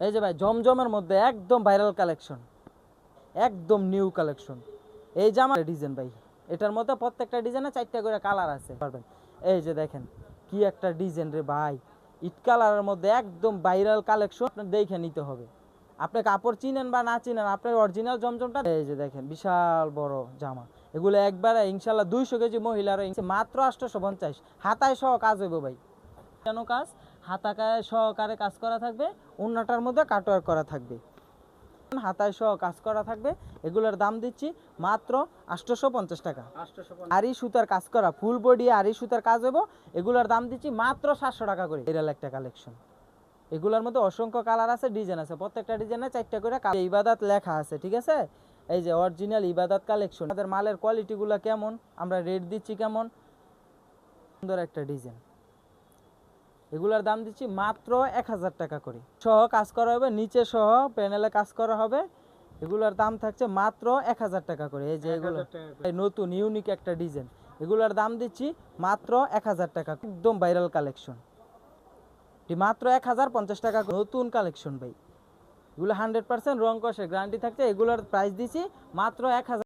এই যে ভাই জমজমের মধ্যে একদম ভাইরাল কালেকশন, একদম নিউ কালেকশন। এই জামা ডিজাইন ভাই, এটার মধ্যে প্রত্যেকটা ডিজাইনে 4টা করে কালার আছে পারবেন। এই যে দেখেন কি একটা ডিজাইন রে ভাই, ইট কালারের মধ্যে একদম ভাইরাল কালেকশন, আপনার দেখে নিতে হবে। আপনি কাপড় চিনেন বা না চিনেন, আপনার অরিজিনাল জমজমটা। এই যে দেখেন বিশাল বড় জামা, এগুলো একবারে ইনশাল্লাহ 200 কেজি মহিলার মাত্র 850, হাতায় সহ কাজ হইব ভাই। কেন কাজ, হাতাকায় সহকারে কাজ করা থাকবে, ওন্নাটার মধ্যে কাটওয়ার্ক করা থাকবে, হাতায় সহ কাজ করা থাকবে। এগুলোর দাম দিচ্ছি মাত্র 850 টাকা। আরি সুতার কাজ করা ফুল বডি আরি সুতার কাজ হবো, এগুলোর দাম দিচ্ছি মাত্র 700 টাকা করে। এর একটা কালেকশন, এগুলোর মধ্যে অসংখ্য কালার আছে, ডিজাইন আছে, প্রত্যেকটা ডিজাইনে 4টা করে ইবাদত লেখা আছে, ঠিক আছে। এই যে অরিজিনাল ইবাদত কালেকশন। আমাদের মালের কোয়ালিটিগুলো কেমন, আমরা রেট দিচ্ছি কেমন, সুন্দর একটা ডিজাইন। এগুলোর দাম দিচ্ছি মাত্র 1000 টাকা করে, সহ কাজ করা হবে, নিচে সহ প্যানেলে কাজ করা হবে। এগুলোর দাম থাকছে মাত্র 1000 টাকা করে। এই যে এগুলো নতুন ইউনিক একটা ডিজাইন, এগুলোর দাম দিচ্ছি মাত্র 1000 টাকা, একদম ভাইরাল কালেকশন, মাত্র 1050 টাকা। নতুন কালেকশন ভাই, এগুলো 100% রং কষে গ্যারান্টি থাকছে। এগুলোর প্রাইস দিচ্ছি মাত্র 1000।